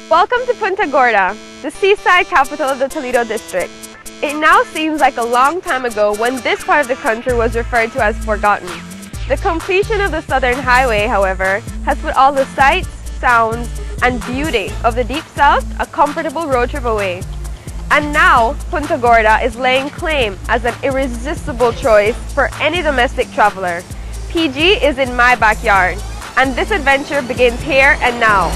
Welcome to Punta Gorda, the seaside capital of the Toledo district. It now seems like a long time ago when this part of the country was referred to as forgotten. The completion of the Southern Highway, however, has put all the sights, sounds, and beauty of the Deep South a comfortable road trip away. And now, Punta Gorda is laying claim as an irresistible choice for any domestic traveler. PG is in my backyard, and this adventure begins here and now.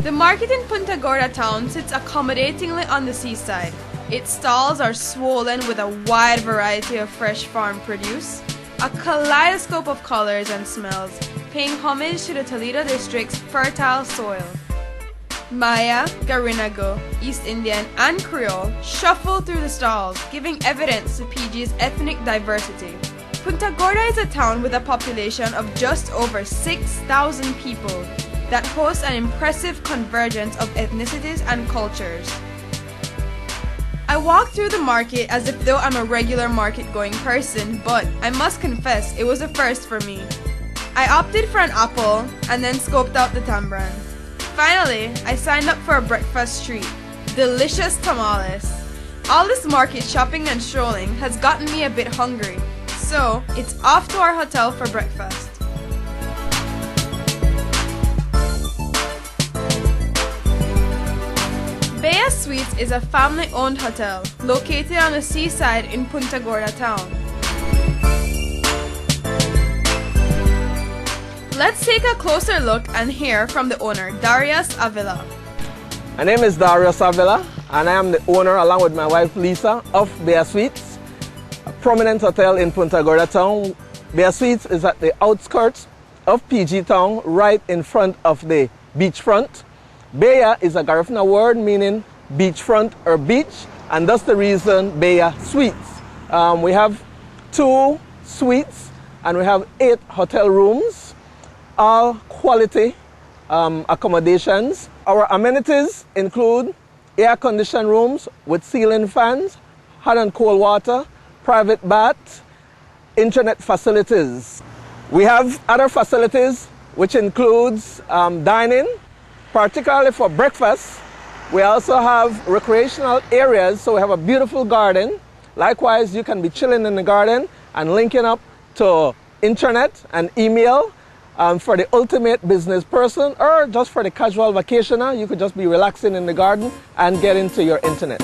The market in Punta Gorda town sits accommodatingly on the seaside. Its stalls are swollen with a wide variety of fresh farm produce, a kaleidoscope of colors and smells, paying homage to the Toledo district's fertile soil. Maya, Garinago, East Indian, and Creole shuffle through the stalls, giving evidence to PG's ethnic diversity. Punta Gorda is a town with a population of just over 6,000 people that hosts an impressive convergence of ethnicities and cultures. I walked through the market as if though I'm a regular market-going person, but I must confess it was a first for me. I opted for an apple and then scoped out the tamarind. Finally, I signed up for a breakfast treat, delicious tamales. All this market shopping and strolling has gotten me a bit hungry, so it's off to our hotel for breakfast. Bea Suites is a family-owned hotel located on the seaside in Punta Gorda town. Let's take a closer look and hear from the owner, Darius Avila. My name is Darius Avila, and I am the owner, along with my wife Lisa, of Bea Suites, a prominent hotel in Punta Gorda town. Bea Suites is at the outskirts of PG town, right in front of the beachfront. Bea is a Garifuna word meaning beachfront or beach, and that's the reason Bea Suites. We have 2 suites and we have 8 hotel rooms, all quality accommodations. Our amenities include air-conditioned rooms with ceiling fans, hot and cold water, private bath, internet facilities. We have other facilities which includes dining, particularly for breakfast. We also have recreational areas, so we have a beautiful garden. Likewise, you can be chilling in the garden and linking up to internet and email for the ultimate business person, or just for the casual vacationer. You could just be relaxing in the garden and get into your internet.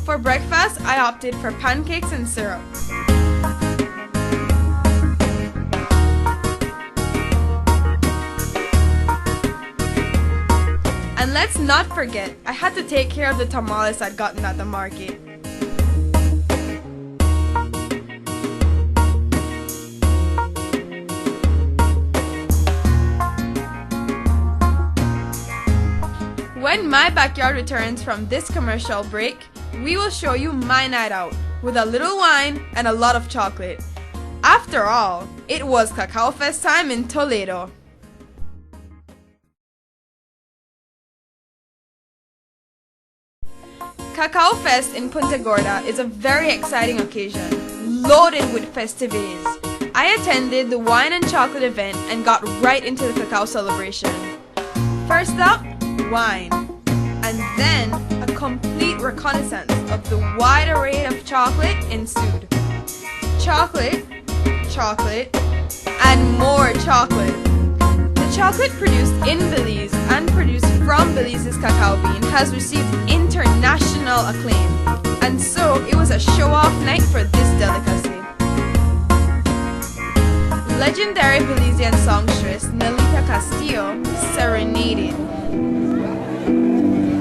For breakfast, I opted for pancakes and syrup. And let's not forget, I had to take care of the tamales I'd gotten at the market. When my backyard returns from this commercial break, we will show you my night out with a little wine and a lot of chocolate. After all, it was Cacao Fest time in Toledo. Cacao Fest in Punta Gorda is a very exciting occasion, loaded with festivities. I attended the wine and chocolate event and got right into the cacao celebration. First up, wine. And then a complete reconnaissance of the wide array of chocolate ensued. Chocolate, chocolate, and more chocolate. The chocolate produced in Belize and produced from Belize's cacao bean has received international acclaim. And so it was a show-off night for this delicacy. Legendary Belizean songstress Nelita Castillo serenaded.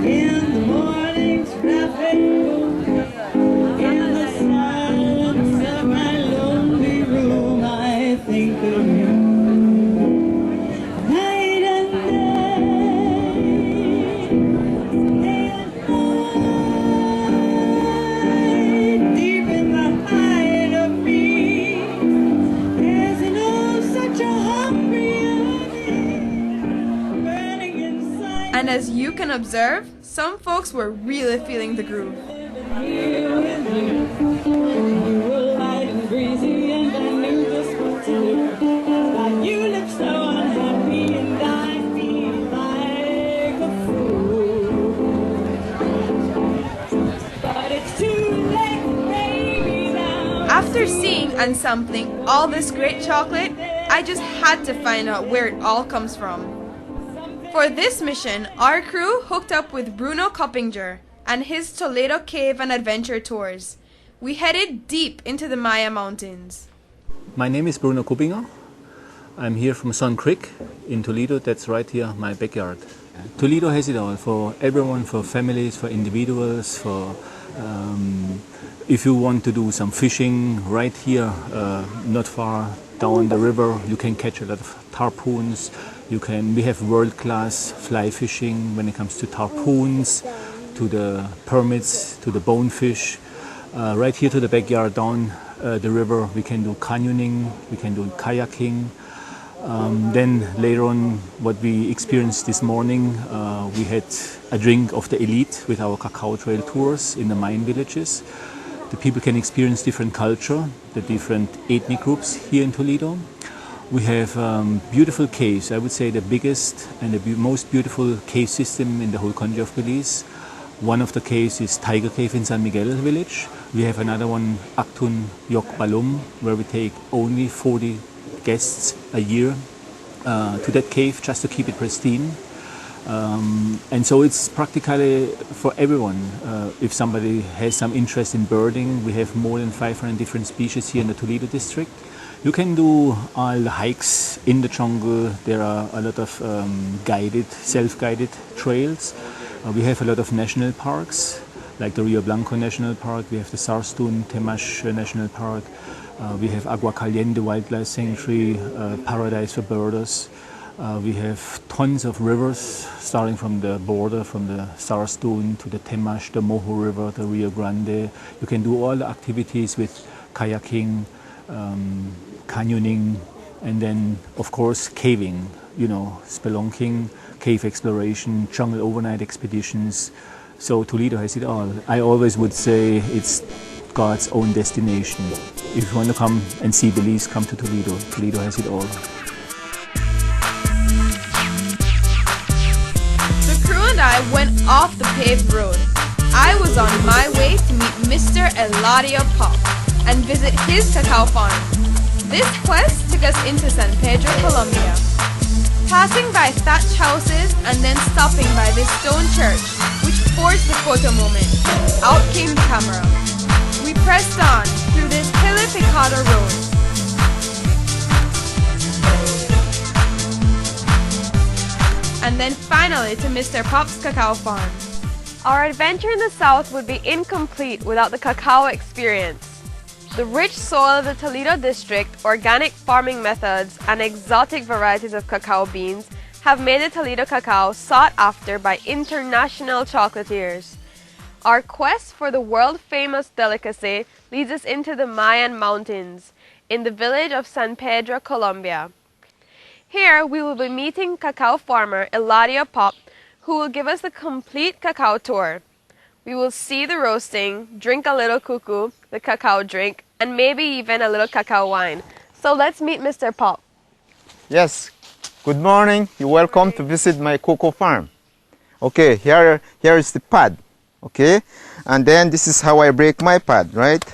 In the morning's traffic, in the silence of my lonely room, I think of you. Night and day and night, deep in the height of me, there's such a hungry yearning burning inside. And as you can observe, some folks were really feeling the groove. Here with you, you were light and breezy, and I knew just what to do. But you look so unhappy, and I feel like a fool. But it's too late, baby, now. After seeing and sampling all this great chocolate, I just had to find out where it all comes from. For this mission, our crew hooked up with Bruno Coppinger and his Toledo Cave and Adventure Tours. We headed deep into the Maya Mountains. My name is Bruno Coppinger. I'm here from Sun Creek in Toledo. That's right here, my backyard. Toledo has it all for everyone, for families, for individuals, for if you want to do some fishing right here, not far down the river, you can catch a lot of harpoons. We have world-class fly fishing when it comes to harpoons, to the permits, to the bonefish. Right here to the backyard down the river, we can do canyoning, we can do kayaking. Then later on, what we experienced this morning, we had a drink of the elite with our cacao trail tours in the Mayan villages. The people can experience different culture, the different ethnic groups here in Toledo. We have beautiful caves. I would say the biggest and the most beautiful cave system in the whole country of Belize. One of the caves is Tiger Cave in San Miguel village. We have another one, Aktun Yok Balum, where we take only 40 guests a year to that cave just to keep it pristine. And so it's practically for everyone. If somebody has some interest in birding, we have more than 500 different species here in the Toledo district. You can do all the hikes in the jungle. There are a lot of self-guided trails. We have a lot of national parks, like the Rio Blanco National Park. We have the Sarstun Temash National Park. We have Agua Caliente Wildlife Sanctuary, Paradise for Birders. We have tons of rivers, starting from the border, from the Sarstun to the Temash, the Moho River, the Rio Grande. You can do all the activities with kayaking, canyoning, and then, of course, caving, spelunking, cave exploration, jungle overnight expeditions. So Toledo has it all. I always would say it's God's own destination. If you want to come and see Belize, come to Toledo. Toledo has it all. The crew and I went off the paved road. I was on my way to meet Mr. Eladio Pop and visit his cacao farm. This quest took us into San Pedro, Colombia. Passing by thatched houses and then stopping by this stone church, which forced the photo moment. Out came the camera. We pressed on through this hilly picado road. And then finally to Mr. Pop's cacao farm. Our adventure in the south would be incomplete without the cacao experience. The rich soil of the Toledo district, organic farming methods, and exotic varieties of cacao beans have made the Toledo cacao sought after by international chocolatiers. Our quest for the world-famous delicacy leads us into the Mayan Mountains, in the village of San Pedro, Colombia. Here we will be meeting cacao farmer Eladio Pop, who will give us the complete cacao tour. We will see the roasting, drink a little cuckoo, the cacao drink, and maybe even a little cacao wine. So let's meet Mr. Pop. Yes, good morning. You're welcome to visit my cocoa farm. Okay, here is the pad. Okay, and then this is how I break my pad, right?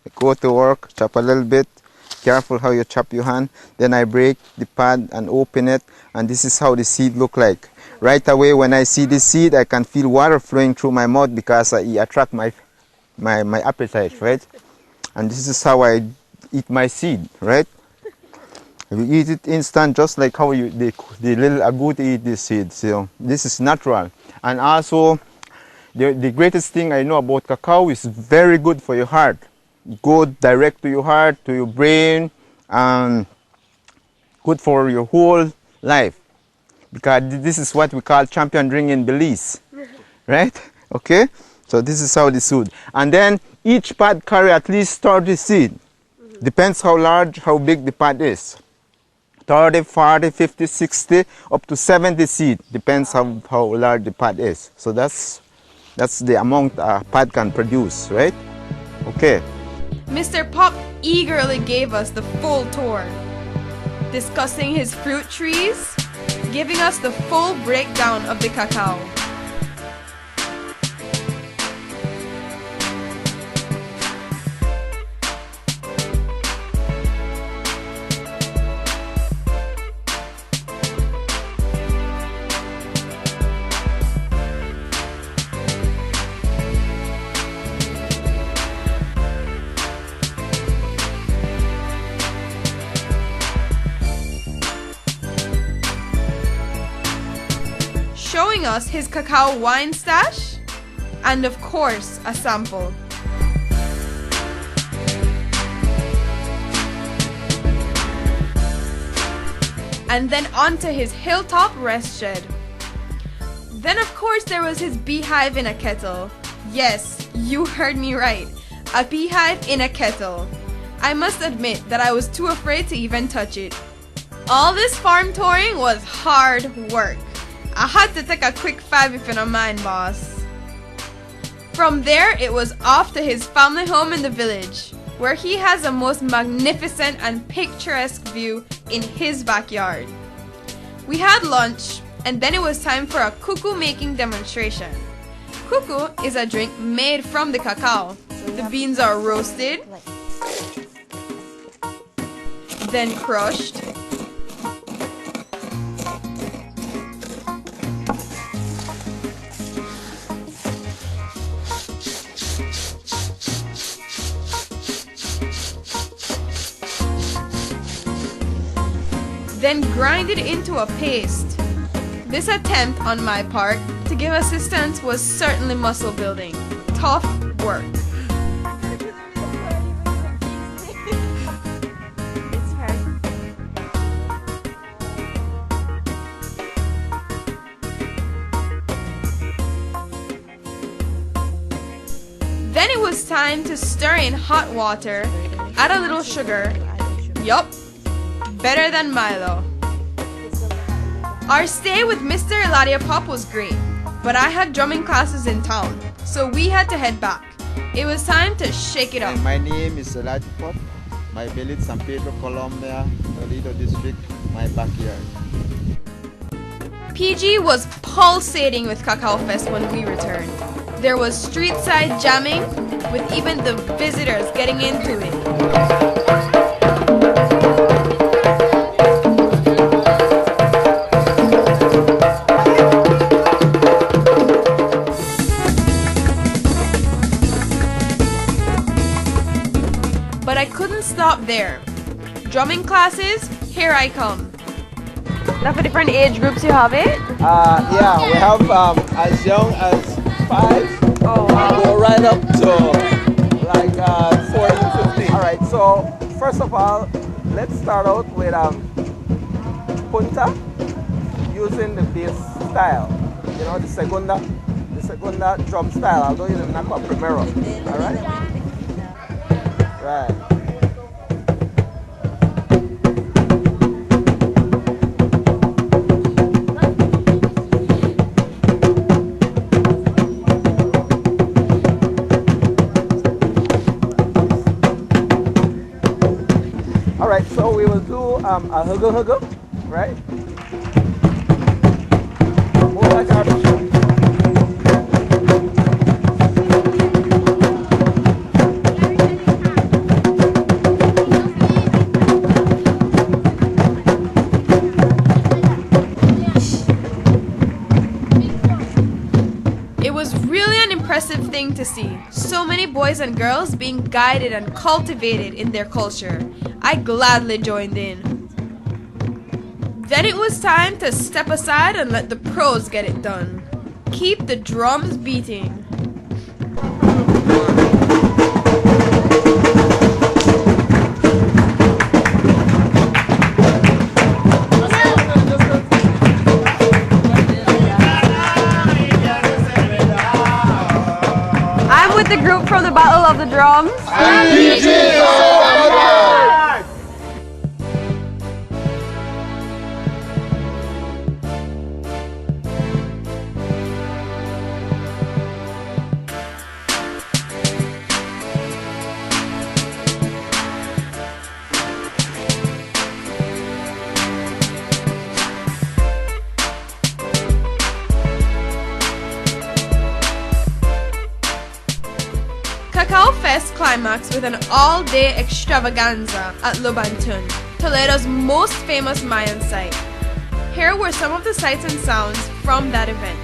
I go to work, chop a little bit. Careful how you chop your hand. Then I break the pad and open it, and this is how the seed look like. Right away, when I see the seed, I can feel water flowing through my mouth because it attract my appetite, right? And this is how I eat my seed, right? We eat it instant, just like how the little agouti eat this seed. So this is natural. And also, the greatest thing I know about cacao is very good for your heart. Go direct to your heart, to your brain, and good for your whole life. Because this is what we call champion drink in Belize, right? Okay, so this is how the seed. And then each pod carry at least 30 seed. Depends how large, how big the pod is. 30, 40, 50, 60, up to 70 seed. Depends how large the pod is. So that's the amount a pod can produce, right? Okay. Mr. Pop eagerly gave us the full tour, discussing his fruit trees, giving us the full breakdown of the cacao. Showing us his cacao wine stash, and of course, a sample. And then onto his hilltop rest shed. Then of course there was his beehive in a kettle. Yes, you heard me right. A beehive in a kettle. I must admit that I was too afraid to even touch it. All this farm touring was hard work. I had to take a quick 5 if you don't mind, boss. From there, it was off to his family home in the village, where he has a most magnificent and picturesque view in his backyard. We had lunch, and then it was time for a cuckoo making demonstration. Cuckoo is a drink made from the cacao. The beans are roasted, then crushed, then grind it into a paste. This attempt on my part to give assistance was certainly muscle building. Tough work. Then it was time to stir in hot water, add a little sugar. Yup. Better than Milo. Our stay with Mr. Eladia Pop was great, but I had drumming classes in town, so we had to head back. It was time to shake it up. My name is Eladia Pop. My village, San Pedro, Colombia, Toledo district, my backyard. PG was pulsating with Cacao Fest when we returned. There was street side jamming, with even the visitors getting into it. But I couldn't stop there. Drumming classes, here I come. Now for different age groups you have it? Yeah, we have as young as 5. Oh, wow. Go right up to like 14, 15. All right, so first of all, let's start out with punta, using the bass style. You know, the segunda drum style. Although you don't have a primero. All right. Right. All right, so we will do a huggle, right? More like our impressive thing to see. So many boys and girls being guided and cultivated in their culture. I gladly joined in. Then it was time to step aside and let the pros get it done. Keep the drums beating. I'm with the group from the Battle of the Drums. Cacao Fest climaxed with an all-day extravaganza at Lobantun, Toledo's most famous Mayan site. Here were some of the sights and sounds from that event.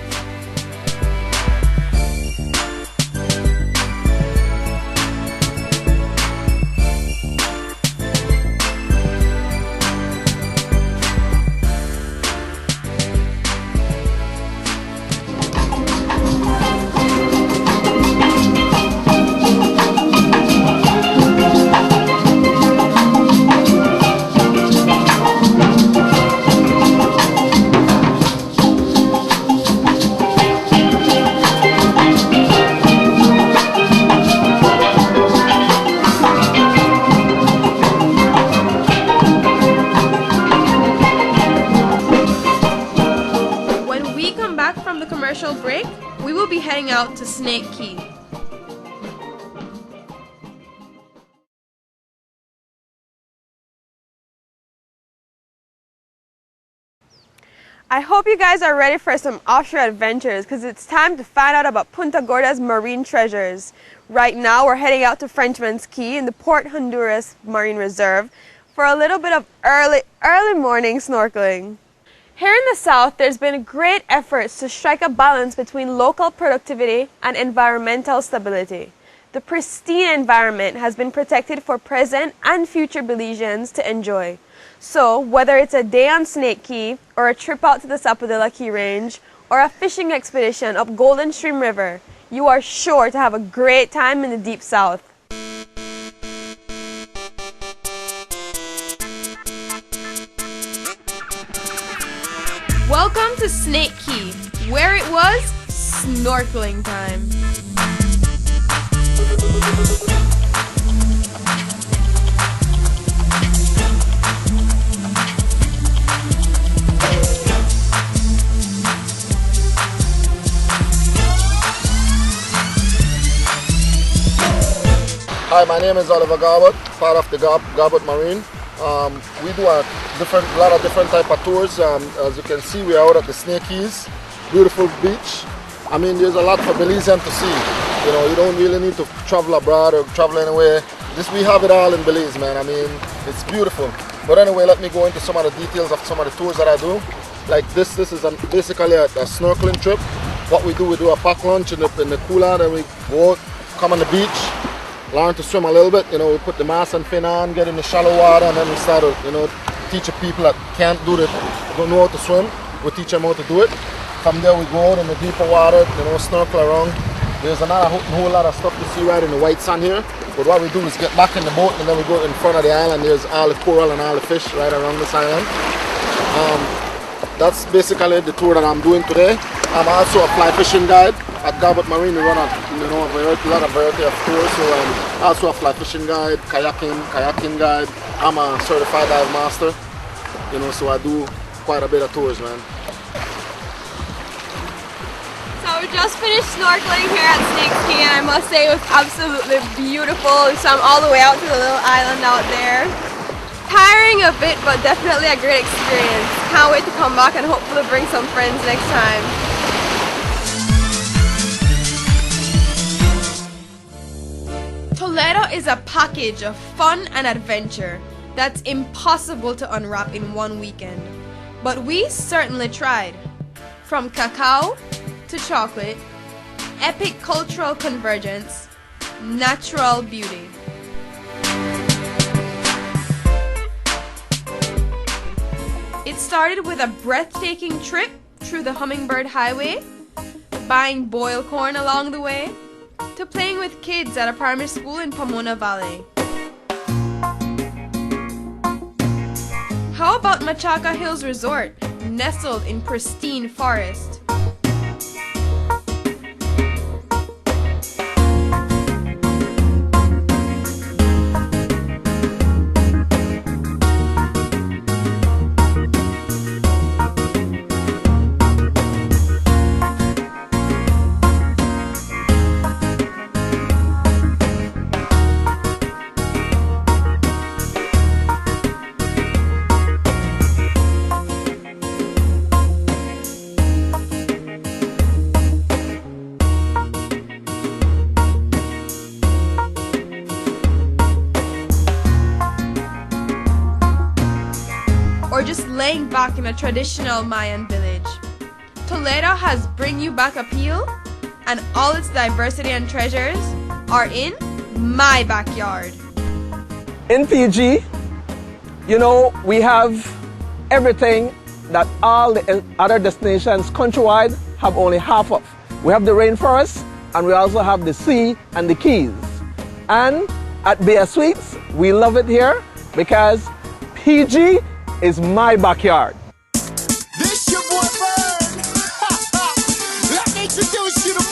From the commercial break, we will be heading out to Snake Key. I hope you guys are ready for some offshore adventures because it's time to find out about Punta Gorda's marine treasures. Right now we're heading out to Frenchman's Key in the Port Honduras Marine Reserve for a little bit of early morning snorkeling. Here in the South, there's been great efforts to strike a balance between local productivity and environmental stability. The pristine environment has been protected for present and future Belizeans to enjoy. So, whether it's a day on Snake Key, or a trip out to the Sapodilla Key Range, or a fishing expedition up Golden Stream River, you are sure to have a great time in the Deep South. Welcome to Snake Key, where it was snorkeling time. Hi, my name is Oliver Garbutt, part of the Garbutt Marine. We do a lot of different type of tours. As you can see, we are out at the Snake Keys, beautiful beach. I mean, there's a lot for Belizean to see. You know, you don't really need to travel abroad or travel anywhere. We have it all in Belize, man. I mean, it's beautiful. But anyway, let me go into some of the details of some of the tours that I do. Like this is basically a snorkeling trip. What we do a pack lunch in the cooler, then we go out, come on the beach, learn to swim a little bit. You know, we put the mask and fin on, get in the shallow water, and then we start to, you know, teach the people that don't know how to swim. We teach them how to do it. From there we go out in the deeper water, you know, snorkel around. There's a whole lot of stuff to see right in the white sand here. But what we do is get back in the boat and then we go in front of the island. There's all the coral and all the fish right around this island. That's basically the tour that I'm doing today. I'm also a fly fishing guide at Garbutt Marine. We run a lot of variety of tours. So I'm also a fly fishing guide, kayaking guide. I'm a certified dive master. You know, so I do quite a bit of tours, man. So we just finished snorkeling here at Snake Key, and I must say it was absolutely beautiful. We swam all the way out to the little island out there. Tiring a bit, but definitely a great experience. Can't wait to come back and hopefully bring some friends next time. Toledo is a package of fun and adventure that's impossible to unwrap in one weekend. But we certainly tried. From cacao to chocolate epic cultural convergence, natural beauty. It started with a breathtaking trip through the Hummingbird Highway, buying boiled corn along the way, to playing with kids at a primary school in Pomona Valley. How about Machaca Hills Resort, nestled in pristine forest? Or just laying back in a traditional Mayan village. Toledo has Bring You Back appeal, and all its diversity and treasures are in my backyard. In PG, you know, we have everything that all the other destinations countrywide have only half of. We have the rainforest, and we also have the sea and the keys. And at Bea Suites, we love it here because PG is my backyard. This your boy Bird. Let me introduce you to